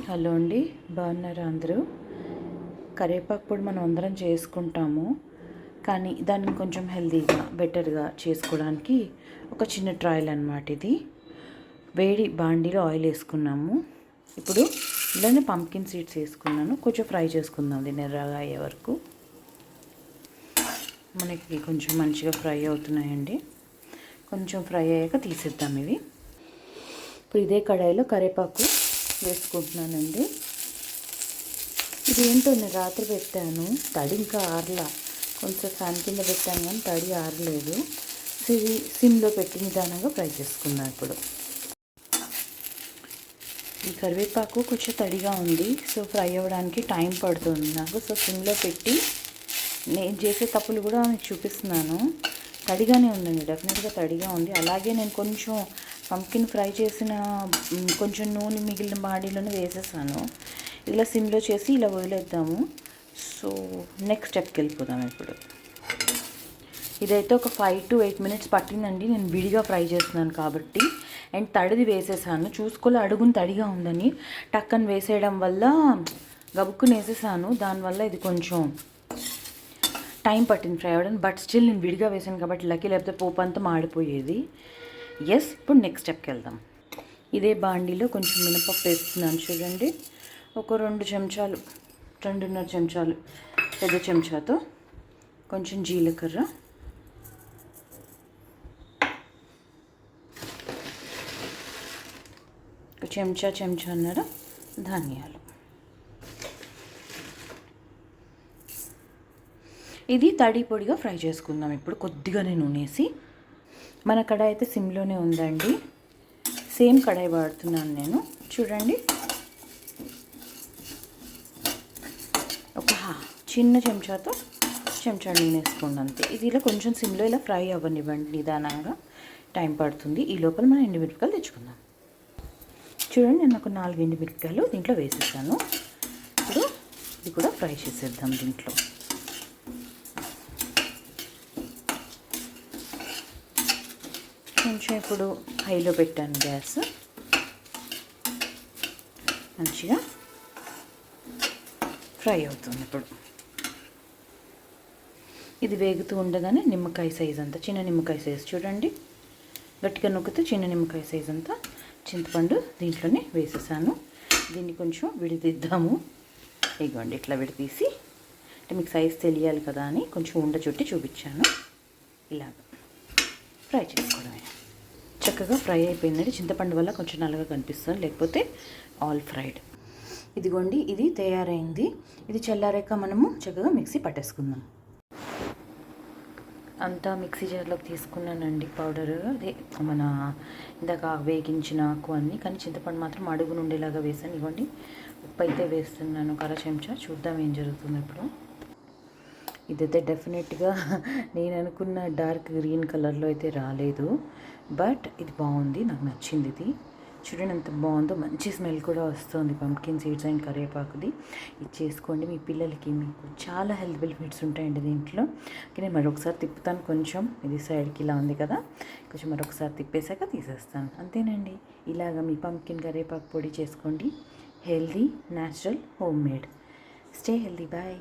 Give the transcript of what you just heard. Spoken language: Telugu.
హలో అండి, బాగున్నారా అందరూ? కరివేపాకు పొడి మనం అందరం చేసుకుంటాము, కానీ దాన్ని కొంచెం హెల్తీగా బెటర్గా చేసుకోవడానికి ఒక చిన్న ట్రయల్ అన్నమాట ఇది. వేడి బాండీలో ఆయిల్ వేసుకున్నాము. ఇప్పుడు ఇలానే పంకిన్ సీడ్స్ వేసుకున్నాను. కొంచెం ఫ్రై చేసుకుందాం దీన్ని ఎర్రగా అయ్యే వరకు. మనకి కొంచెం మంచిగా ఫ్రై అవుతున్నాయండి. కొంచెం ఫ్రై అయ్యాక తీసేద్దాం ఇవి. ఇప్పుడు ఇదే కడాయిలో కరివేపాకు వేసుకుంటున్నానండి. ఇది ఏంటో నేను రాత్రి పెట్టాను, తడి ఇంకా ఆరలా. కొంచెం ఫ్యాన్ కింద పెట్టాను కానీ తడి ఆరలేదు. సో ఇది సిమ్లో పెట్టి నిదానంగా ఫ్రై చేసుకుందాం. ఇప్పుడు ఈ కరివేపాకు కొంచెం తడిగా ఉంది, సో ఫ్రై అవ్వడానికి టైం పడుతుంది నాకు. సో సిమ్లో పెట్టి నేను చేసే తప్పులు కూడా మీకు చూపిస్తున్నాను. తడిగానే ఉందండి, డెఫినెట్గా తడిగా ఉంది. అలాగే నేను కొంచెం పంకిన్ ఫ్రై చేసిన కొంచెం నూనె మిగిలిన బాడీలోనే వేసేసాను. ఇలా సిమ్లో చేసి ఇలా వదిలేద్దాము. సో నెక్స్ట్ స్టెప్కి వెళ్ళిపోదాం. ఇప్పుడు ఇదైతే ఒక 5 to 8 minutes పట్టిందండి, నేను విడిగా ఫ్రై చేస్తున్నాను కాబట్టి. అండ్ తడిది వేసేసాను, చూసుకోలే అడుగుని తడిగా ఉందని. టక్కని వేసేయడం వల్ల గబుక్కుని వేసేసాను, దానివల్ల ఇది కొంచెం టైం పట్టింది ఫ్రై అవ్వడం. బట్ స్టిల్ నేను విడిగా వేసాను కాబట్టి లక్కీ, లేకపోతే పోపు అంతా మాడిపోయేది. ఇప్పుడు నెక్స్ట్ స్టెప్కి వెళ్దాం. ఇదే బాండీలో కొంచెం మినపప్పు వేస్తున్నాను చూడండి. ఒక 2 చెంచాలు, 2.5 చెంచాలు పెద్ద చెంచాతో. కొంచెం జీలకర్ర, ఒక చెంచాన్నర ధనియాలు. ఇది తడి పొడిగా ఫ్రై చేసుకుందాం. ఇప్పుడు కొద్దిగానే నూనె వేసి, మన కడాయి అయితే సిమ్లోనే ఉందండి. సేమ్ కడాయి వాడుతున్నాను నేను. చూడండి, ఒక చిన్న చెంచాతో చెంచా నూనె వేసుకోండి అంతే. ఇది ఇలా కొంచెం సిమ్లో ఇలా ఫ్రై అవ్వనివ్వండి, నిదానంగా టైం పడుతుంది. ఈ లోపల మనం ఎండుమిరపకాయలు తెచ్చుకుందాం. చూడండి, నేను ఒక 4 ఎండుమిరపకాయలు దీంట్లో వేసేసాను. ఇప్పుడు ఇది కూడా ఫ్రై చేసేద్దాం దీంట్లో. కొంచెం ఇప్పుడు హైలో పెట్టాను గ్యాస్. మంచిగా ఫ్రై అవుతుంది. ఇప్పుడు ఇది వేగుతూ ఉండగానే నిమ్మకాయ సైజ్ అంతా, చిన్న నిమ్మకాయ సైజ్ చూడండి, గట్టిగా నొక్కితే చిన్న నిమ్మకాయ సైజ్ అంతా చింతపండు దీంట్లోనే వేసేసాను. దీన్ని కొంచెం విడిదిద్దాము. ఇదిగోండి, ఇట్లా విడితీసి, అంటే మీకు సైజ్ తెలియాలి కదా అని కొంచెం ఉండ చుట్టి చూపించాను. ఇలాగ ఫ్రై చేసుకోవడమే. చక్కగా ఫ్రై అయిపోయిందండి. చింతపండు వల్ల కొంచెం నల్లగా కనిపిస్తుంది, లేకపోతే ఆల్ ఫ్రైడ్. ఇదిగోండి, ఇది తయారైంది. ఇది చల్లారాక మనము చక్కగా మిక్సీ పట్టేసుకుందాం. అంతా మిక్సీ జార్లోకి తీసుకున్నానండి పౌడరు. అదే మన ఇందాక వేగించిన ఆకు అన్నీ, కానీ చింతపండు మాత్రం అడుగు నుండేలాగా వేసాను. ఇవ్వండి, ఉప్పు అయితే వేస్తున్నాను ఒక 1/2 చెంచా. చూద్దాం ఏం జరుగుతుంది ఇప్పుడు. ఇదైతే డెఫినెట్గా నేను అనుకున్న డార్క్ గ్రీన్ కలర్లో అయితే రాలేదు, బట్ ఇది బాగుంది, నాకు నచ్చింది. ఇది చూడండి ఎంత బాగుందో, మంచి స్మెల్ కూడా వస్తుంది పంకిన్ సీడ్స్ అండ్ కరివేపాకుది. ఇది చేసుకోండి, మీ పిల్లలకి మీకు చాలా హెల్త్ బెనిఫిట్స్ ఉంటాయండి దీంట్లో. నేను మరొకసారి తిప్పుతాను. కొంచెం ఇది సైడ్కి ఇలా ఉంది కదా, కొంచెం మరొకసారి తిప్పేశాక తీసేస్తాను. అంతేనండి, ఇలాగ మీ పంకిన్ కరివేపాకు పొడి చేసుకోండి. Healthy, natural, home made. Stay healthy. Bye.